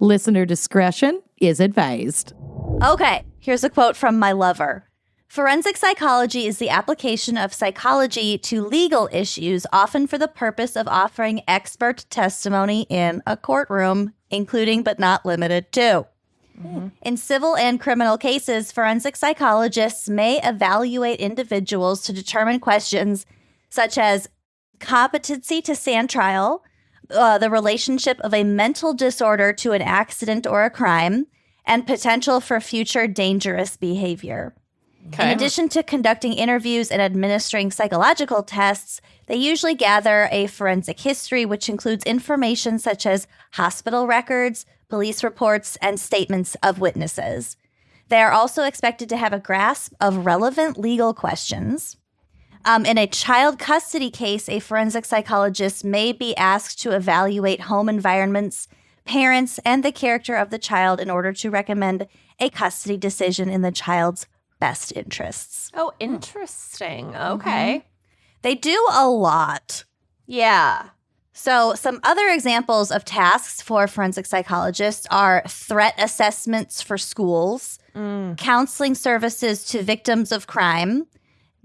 Listener discretion is advised. Okay, here's a quote from my lover. Forensic psychology is the application of psychology to legal issues, often for the purpose of offering expert testimony in a courtroom, including but not limited to. Mm-hmm. In civil and criminal cases, forensic psychologists may evaluate individuals to determine questions such as competency to stand trial, the relationship of a mental disorder to an accident or a crime, and potential for future dangerous behavior. Okay. In addition to conducting interviews and administering psychological tests, they usually gather a forensic history, which includes information such as hospital records, police reports, and statements of witnesses. They are also expected to have a grasp of relevant legal questions. In a child custody case, a forensic psychologist may be asked to evaluate home environments, parents, and the character of the child in order to recommend a custody decision in the child's best interests. Oh, interesting. Okay. Mm-hmm. They do a lot. Yeah. So some other examples of tasks for forensic psychologists are threat assessments for schools, counseling services to victims of crime,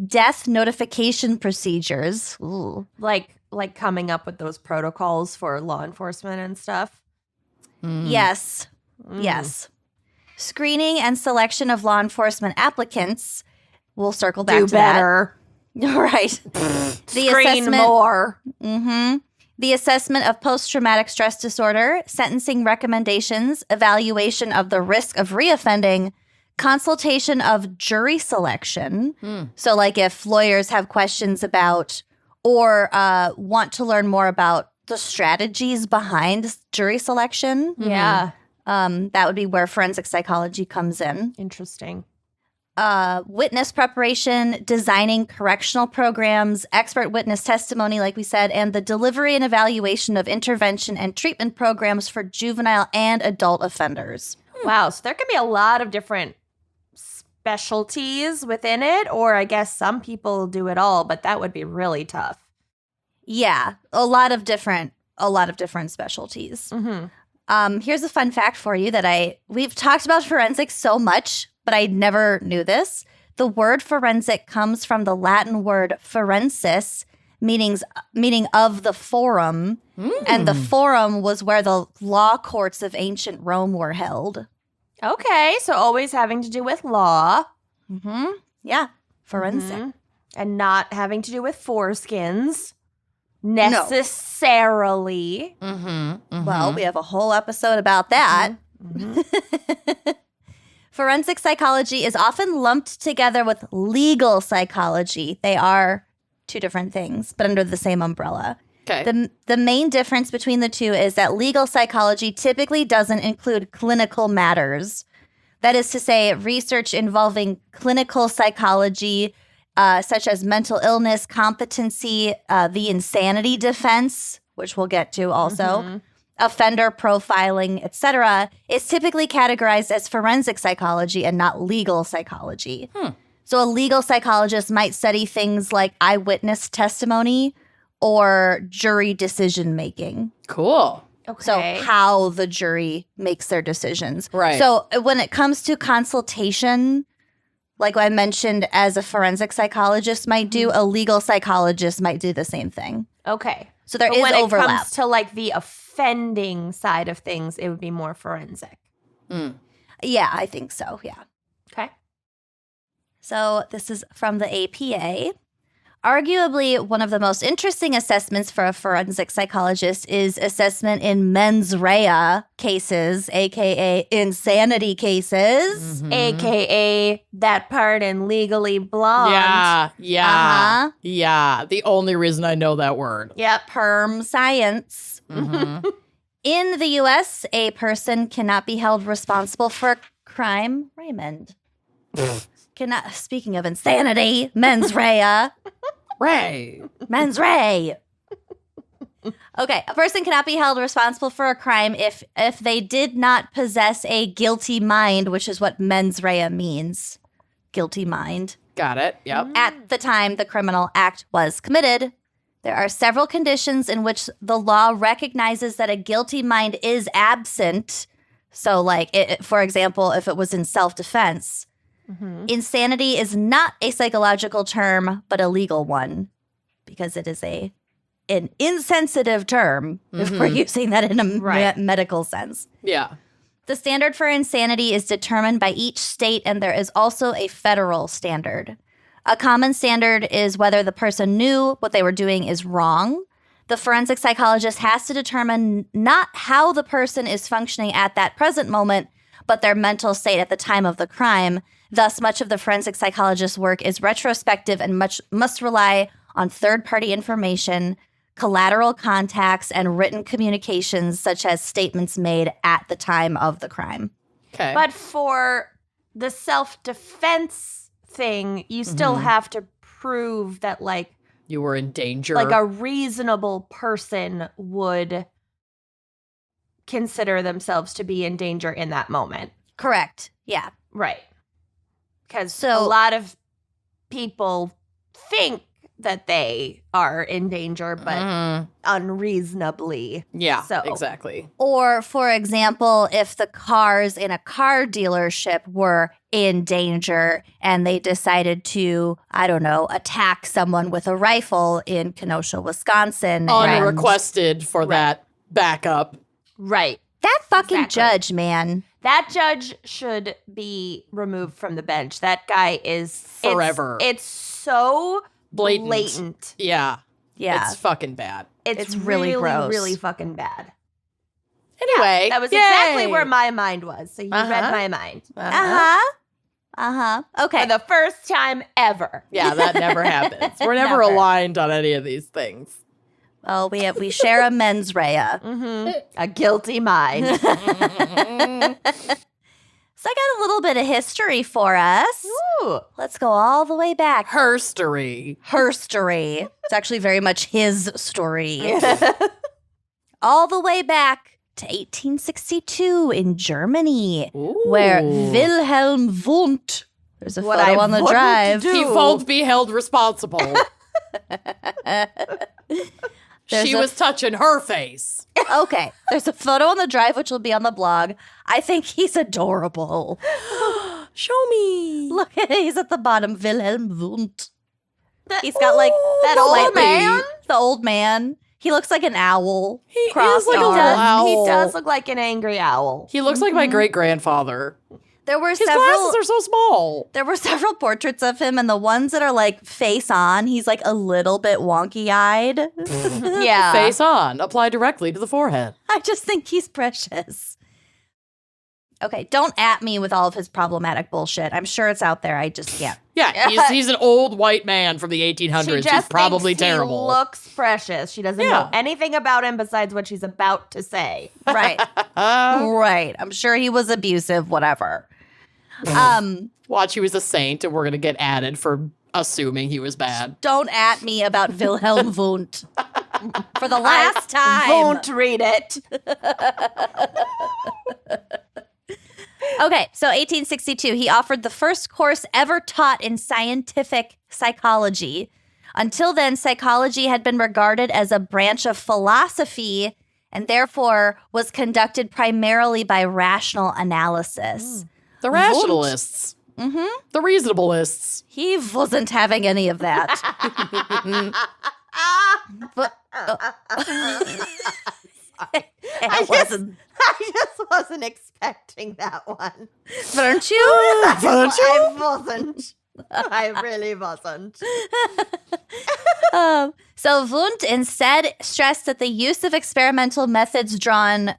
death notification procedures. Ooh. Like coming up with those protocols for law enforcement and stuff. Yes. Yes. Screening and selection of law enforcement applicants. We'll circle back to better. That. Right. Screen more. Mm-hmm. The assessment of post-traumatic stress disorder, sentencing recommendations, evaluation of the risk of reoffending, consultation of jury selection. So like if lawyers have questions about or want to learn more about the strategies behind jury selection. Yeah. That would be where forensic psychology comes in. Interesting. Witness preparation, designing correctional programs, expert witness testimony, like we said, and the delivery and evaluation of intervention and treatment programs for juvenile and adult offenders. Wow. So there can be a lot of different specialties within it, or I guess some people do it all, but that would be really tough. Yeah, a lot of different specialties. Mm-hmm. Here's a fun fact for you that we've talked about forensics so much, but I never knew this. The word forensic comes from the Latin word forensis, meaning of the forum, and the forum was where the law courts of ancient Rome were held. Okay, so always having to do with law. Mm-hmm. Yeah, forensic. Mm-hmm. And not having to do with foreskins. Necessarily. No. Mm-hmm. Well, we have a whole episode about that. Mm-hmm. Forensic psychology is often lumped together with legal psychology. They are two different things, but under the same umbrella. Okay. The main difference between the two is that legal psychology typically doesn't include clinical matters. That is to say, research involving clinical psychology, such as mental illness, competency, the insanity defense, which we'll get to also, offender profiling, etc., is typically categorized as forensic psychology and not legal psychology. So a legal psychologist might study things like eyewitness testimony or jury decision making. Cool. Okay. So how the jury makes their decisions. Right. So when it comes to consultation, like I mentioned, as a forensic psychologist might do, a legal psychologist might do the same thing. Okay. So there but is when overlap. it comes to like the offending side of things, it would be more forensic. Yeah, I think so. Yeah. Okay. So this is from the APA. Arguably, one of the most interesting assessments for a forensic psychologist is assessment in mens rea cases, aka insanity cases. AKA that part in Legally Blonde. Yeah. Yeah. The only reason I know that word. Yep. Perm science. In the U.S., a person cannot be held responsible for a crime. Raymond. Speaking of insanity, mens rea. Ray. Mens rea. Okay, a person cannot be held responsible for a crime if they did not possess a guilty mind, which is what mens rea means. Guilty mind. Got it. Yep. At the time the criminal act was committed. There are several conditions in which the law recognizes that a guilty mind is absent, So, like, for example, if it was in self-defense, insanity is not a psychological term, but a legal one, because it is an insensitive term if we're using that in a medical sense. Yeah. The standard for insanity is determined by each state, and there is also a federal standard. A common standard is whether the person knew what they were doing is wrong. The forensic psychologist has to determine not how the person is functioning at that present moment, but their mental state at the time of the crime. Thus, much of the forensic psychologist's work is retrospective and must rely on third-party information, collateral contacts, and written communications, such as statements made at the time of the crime. Okay. But for the self-defense thing, you still have to prove that, like, you were in danger. Like a reasonable person would consider themselves to be in danger in that moment. Correct. Yeah. Right. Because a lot of people think that they are in danger, but unreasonably. Yeah, so. Exactly. Or, for example, if the cars in a car dealership were in danger and they decided to, I don't know, attack someone with a rifle in Kenosha, Wisconsin. Unrequested for that backup. Right. That fucking judge, man. That judge should be removed from the bench. That guy is forever. It's so blatant. Yeah. Yeah. It's fucking bad. It's really gross. Really fucking bad. Anyway. That was exactly where my mind was. So you read my mind. Okay. For the first time ever. Yeah, that never happens. We're never aligned on any of these things. Well, we share a mens rea. A guilty mind. So I got a little bit of history for us. Ooh. Let's go all the way back. Herstory. Herstory. It's actually very much his story. All the way back to 1862 in Germany, where Wilhelm Wundt, there's a photo on the drive. He won't be held responsible. She was touching her face. Okay, there's a photo on the drive, which will be on the blog. I think he's adorable. Show me. Look, he's at the bottom, Wilhelm Wundt. He's got like that old man? The old man. He looks like an owl. He is like a little owl. He does look like an angry owl. He looks like my great-grandfather. There were His glasses are so small. There were several portraits of him, and the ones that are like face on, he's like a little bit wonky-eyed. Yeah. Face on. Apply directly to the forehead. I just think he's precious. Okay, don't at me with all of his problematic bullshit. I'm sure it's out there. I just can't. Yeah, he's an old white man from the 1800s who's probably terrible. He looks precious. She doesn't know anything about him besides what she's about to say. Right. Right. I'm sure he was abusive, whatever. Watch, he was a saint, and we're going to get added for assuming he was bad. Don't at me about Wilhelm Wundt. For the last time. Won't read it. Okay, so 1862, he offered the first course ever taught in scientific psychology. Until then, psychology had been regarded as a branch of philosophy and therefore was conducted primarily by rational analysis. The rationalists. The reasonableists. He wasn't having any of that. I just wasn't expecting that one. Weren't you? I wasn't. I really wasn't. So Wundt instead stressed that the use of experimental methods drawn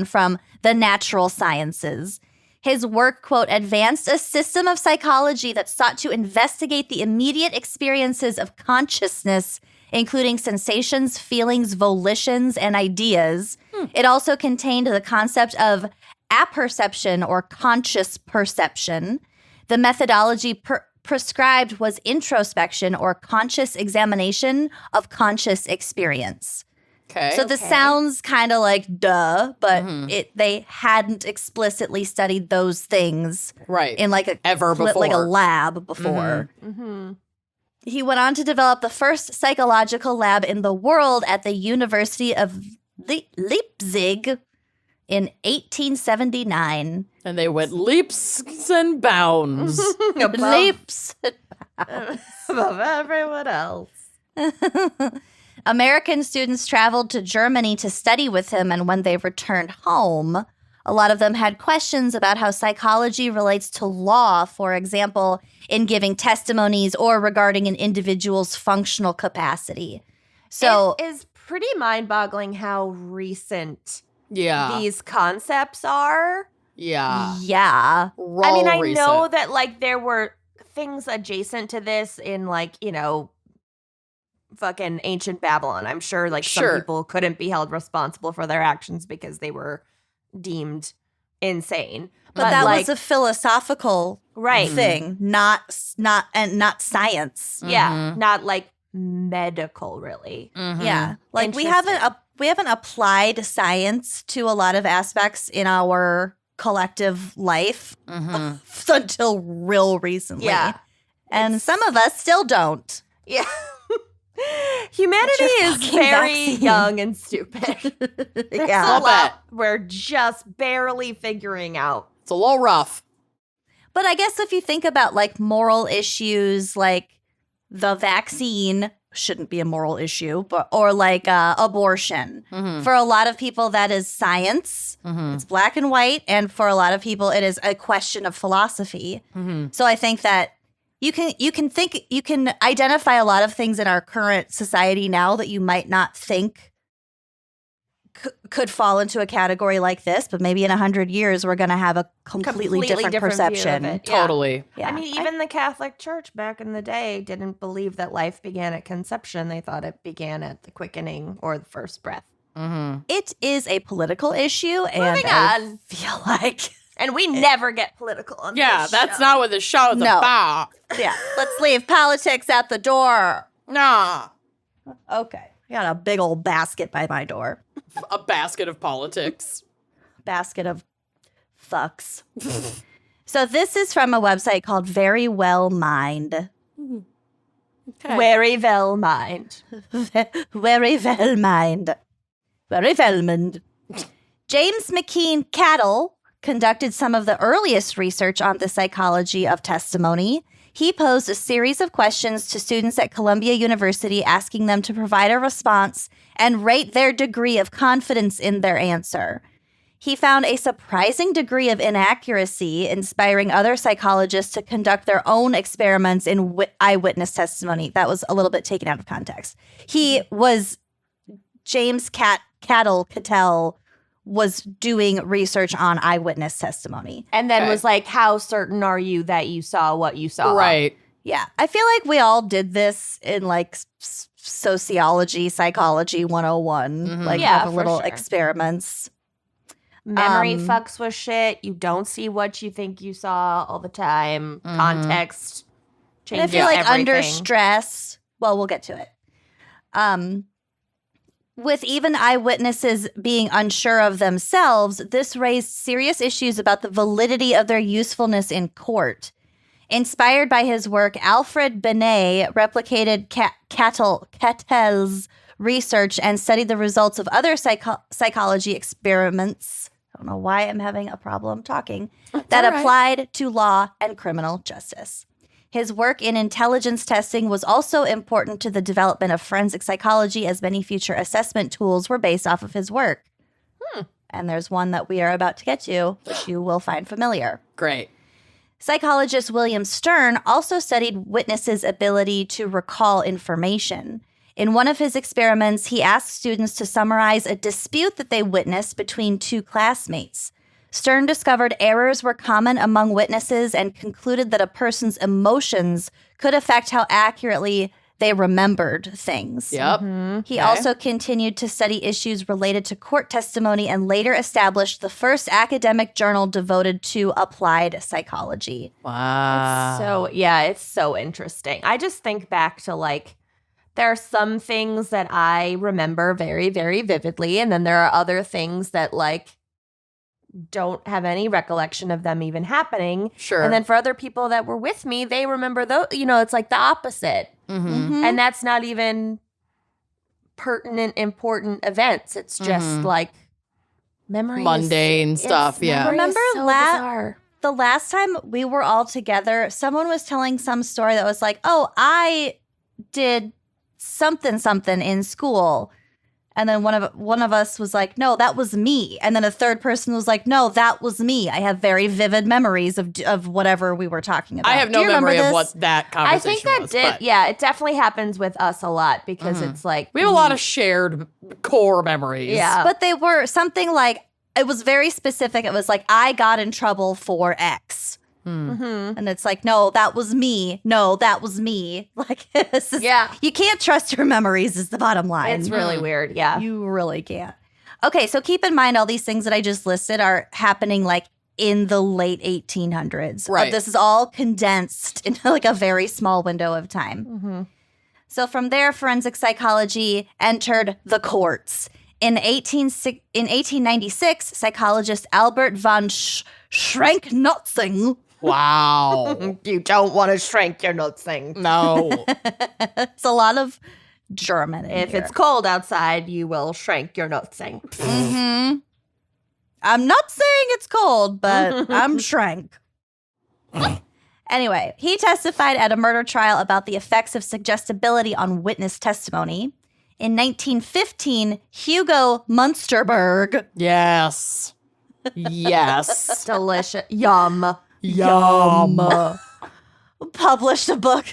from the natural sciences. His work, quote, advanced a system of psychology that sought to investigate the immediate experiences of consciousness, including sensations, feelings, volitions, and ideas. It also contained the concept of apperception or conscious perception. The methodology prescribed was introspection or conscious examination of conscious experience. Okay. So this sounds kind of like duh, but they hadn't explicitly studied those things in like like a lab before. He went on to develop the first psychological lab in the world at the University of Leipzig in 1879. And they went leaps and bounds. Leaps. Above everyone else. American students traveled to Germany to study with him, and when they returned home, a lot of them had questions about how psychology relates to law, for example, in giving testimonies or regarding an individual's functional capacity. So it is pretty mind-boggling how recent Yeah. these concepts are. Yeah. yeah. I mean, I Recent. know that like there were things adjacent to this in like, you know, fucking ancient Babylon. I'm sure like Sure. some people couldn't be held responsible for their actions because they were deemed insane. But that like, was a philosophical right. thing, not science. Yeah, Mhm. not like medical really. Mhm. Yeah. Like we Interesting. haven't applied science to a lot of aspects in our collective life Mhm. until real recently. Yeah. And It's- some of us still don't. Yeah. Humanity What's your is fucking very vaccine? young and stupid. There's Yeah. a lot we're just barely figuring out. It's a little rough. But I guess if you think about like moral issues, like the vaccine shouldn't be a moral issue, but or like abortion. Mhm. For a lot of people, that is science. Mhm. It's black and white, and for a lot of people, it is a question of philosophy. Mhm. So I think that you can identify a lot of things in our current society now that you might not think could fall into a category like this, but maybe in 100 years we're going to have a completely different view of perception. it. Yeah. Totally. Yeah. I mean, even the Catholic Church back in the day didn't believe that life began at conception. They thought it began at the quickening or the first breath. Mhm. It is a political issue, and Moving I on. feel like And we never get political on Yeah, this that's show. not what the show is No. about. yeah, let's leave politics at the door. Nah. Okay, I got a big old basket by my door. A basket of politics. Basket of fucks. So this is from a website called Very Well Mind. Okay. Very well mind. Very well mind. Very well mind. James McKean Cattle conducted some of the earliest research on the psychology of testimony. He posed a series of questions to students at Columbia University, asking them to provide a response and rate their degree of confidence in their answer. He found a surprising degree of inaccuracy, inspiring other psychologists to conduct their own experiments in eyewitness testimony. That was a little bit taken out of context. He was James Cattell was doing research on eyewitness testimony. And then Okay. was like, how certain are you that you saw what you saw? Right. Yeah, I feel like we all did this in like sociology, psychology 101, Mhm. like Yeah, have for little sure. experiments. Memory Um, fucks with shit. You don't see what you think you saw all the time. Mhm. Context And I changes feel like under everything. stress, well, we'll get to it. With even eyewitnesses being unsure of themselves, this raised serious issues about the validity of their usefulness in court. Inspired by his work, Alfred Binet replicated Cattell's research and studied the results of other psychology experiments. I don't know why I'm having a problem talking. That all right. applied to law and criminal justice. His work in intelligence testing was also important to the development of forensic psychology, as many future assessment tools were based off of his work. And there's one that we are about to get to, which you will find familiar. Great. Psychologist William Stern also studied witnesses' ability to recall information. In one of his experiments, he asked students to summarize a dispute that they witnessed between two classmates. Stern discovered errors were common among witnesses and concluded that a person's emotions could affect how accurately they remembered things. Yep. He Okay. also continued to study issues related to court testimony and later established the first academic journal devoted to applied psychology. Wow. So, yeah, it's so interesting. I just think back to like, there are some things that I remember very, very vividly. And then there are other things that like don't have any recollection of them even happening. Sure. And then for other people that were with me, they remember those, you know, it's like the opposite. Mhm. Mhm. And that's not even pertinent, important events. It's just like memory. Mundane stuff, yeah. Remember Remember the last time we were all together, someone was telling some story that was like, oh, I did something in school. And then one of us was like, no, that was me. And then a third person was like, no, that was me. I have very vivid memories of whatever we were talking about. I have no memory of what that conversation I think that was, did. but Yeah, it definitely happens with us a lot because it's like we have a lot of shared core memories. Yeah. But they were something like, it was very specific. It was like, I got in trouble for X. And it's like, no, that was me. No, that was me. Like, you can't trust your memories is the bottom line. It's really weird. Yeah. You really can't. Okay, so keep in mind all these things that I just listed are happening like in the late 1800s. Right. This is all condensed into like a very small window of time. So from there, forensic psychology entered the courts. In 1896, psychologist Albert von Schrenk-Notzing. Wow. You don't want to shrink your notes thing. No. It's a lot of German in If here. it's cold outside, you will shrink your notes thing. I'm not saying it's cold, but I'm shrank. Anyway, he testified at a murder trial about the effects of suggestibility on witness testimony. In 1915, Hugo Munsterberg Yes. Yes. Delicious. Yum. Yum. published a book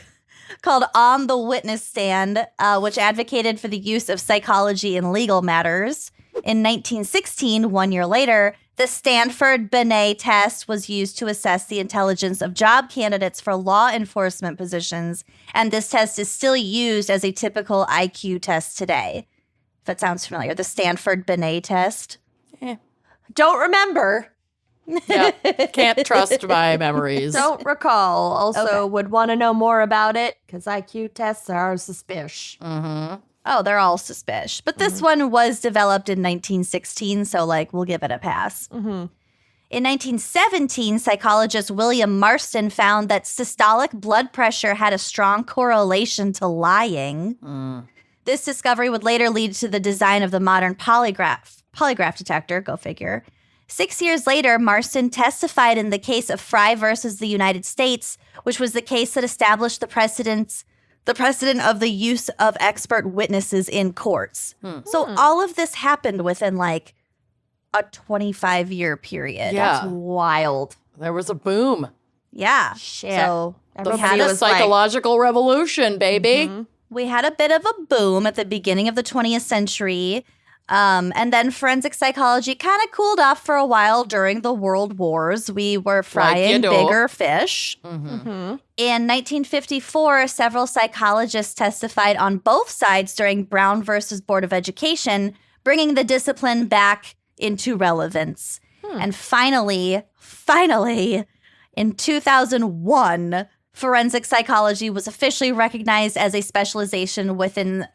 called On the Witness Stand, which advocated for the use of psychology in legal matters. In 1916, 1 year later, the Stanford-Binet test was used to assess the intelligence of job candidates for law enforcement positions, and this test is still used as a typical IQ test today. If that sounds familiar, the Stanford-Binet test. Don't remember. Yeah. Can't trust my memories. Don't recall. Also, Okay. would want to know more about it because IQ tests are suspicious. Oh, they're all suspicious. But this one was developed in 1916, so, like, we'll give it a pass. In 1917, psychologist William Marston found that systolic blood pressure had a strong correlation to lying. This discovery would later lead to the design of the modern polygraph detector, go figure. 6 years later, Marston testified in the case of Fry versus the United States, which was the case that established the precedent of the use of expert witnesses in courts. So all of this happened within like a 25-year period. Yeah. That's wild. There was a boom. Yeah. Shit. So The we had, was like- psychological revolution, baby. we had a bit of a boom at the beginning of the 20th century. And then forensic psychology kind of cooled off for a while during the World Wars. We were frying do. bigger fish. Mm-hmm. In 1954, several psychologists testified on both sides during Brown versus Board of Education, bringing the discipline back into relevance. And finally, in 2001, forensic psychology was officially recognized as a specialization within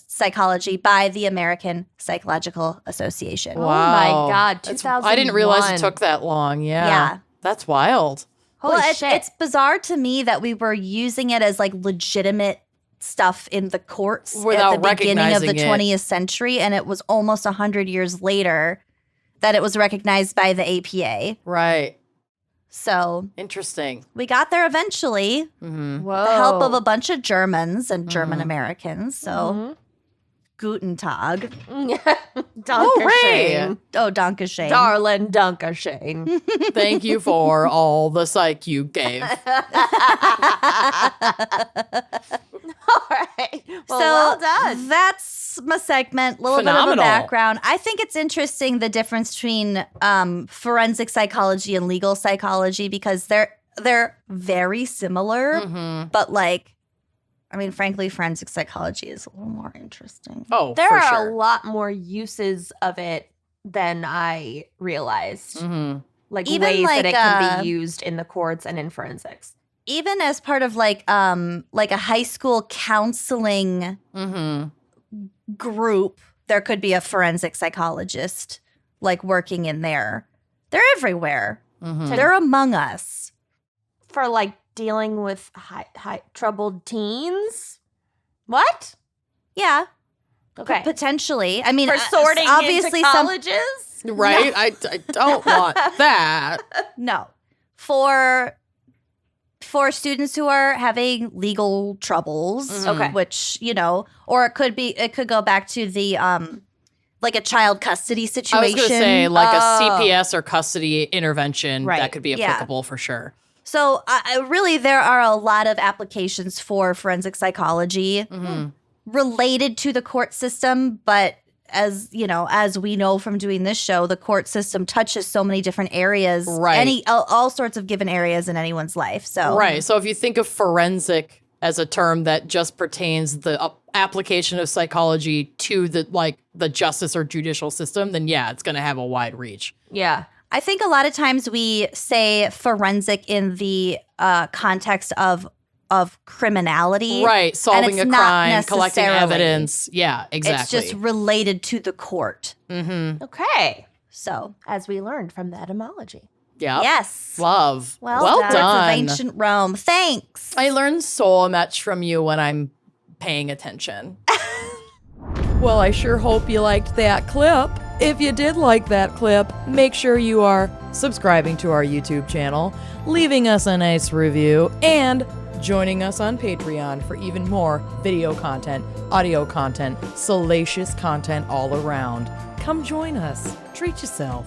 psychology by the American Psychological Association. Oh my God, That's- 2001. I didn't realize it took that long. Yeah. Yeah. That's wild. Holy Well, shit. it's bizarre to me that we were using it as like legitimate stuff in the courts Without at the beginning of the recognizing it. 20th century, and it was almost 100 years later that it was recognized by the APA. Right. So Interesting. we got there eventually, Mm-hmm. Whoa. the help of a bunch of Germans and German Americans. So Guten Tag. Hooray! Oh, Dankeschön. Darling Dunkershane. Thank you for all the psych you gave. All right. Well, So well done. that's my segment. A little bit of Phenomenal. a background. I think it's interesting the difference between forensic psychology and legal psychology because they're very similar, Mm-hmm. but like, I mean, frankly, forensic psychology is a little more interesting. Oh, There for are sure. a lot more uses of it than I realized. Mm-hmm. Like Even ways that like, it can be used in the courts and in forensics. Even as part of like a high school counseling Mm-hmm. group, there could be a forensic psychologist like working in there. They're everywhere. Mm-hmm. They're among us. For like dealing with high troubled teens? What? Yeah. Okay. Potentially. I mean, For sorting obviously into colleges? Right? I don't want that. No. For students who are having legal troubles, Okay. which, or it could go back to the like a child custody situation. I was going to say like a CPS or custody intervention Right. that could be Yeah. applicable for sure. So really, there are a lot of applications for forensic psychology related to the court system, but as we know from doing this show, the court system touches so many different areas, Right. all sorts of given areas in anyone's life. So Right. So if you think of forensic as a term that just pertains the application of psychology to the justice or judicial system, then yeah, it's going to have a wide reach. Yeah. I think a lot of times we say forensic in the context of criminality. Right. Solving a it's not crime, collecting necessarily. evidence. Yeah, exactly. It's just related to the court. Okay. So, As we learned from the etymology. Yeah. yes. Love. Well Well done. Of ancient Rome. Thanks. I learn so much from you when I'm paying attention. Well, I sure hope you liked that clip. If you did like that clip, make sure you are subscribing to our YouTube channel, leaving us a nice review, and joining us on Patreon for even more video content, audio content, salacious content all around. Come join us. Treat yourself.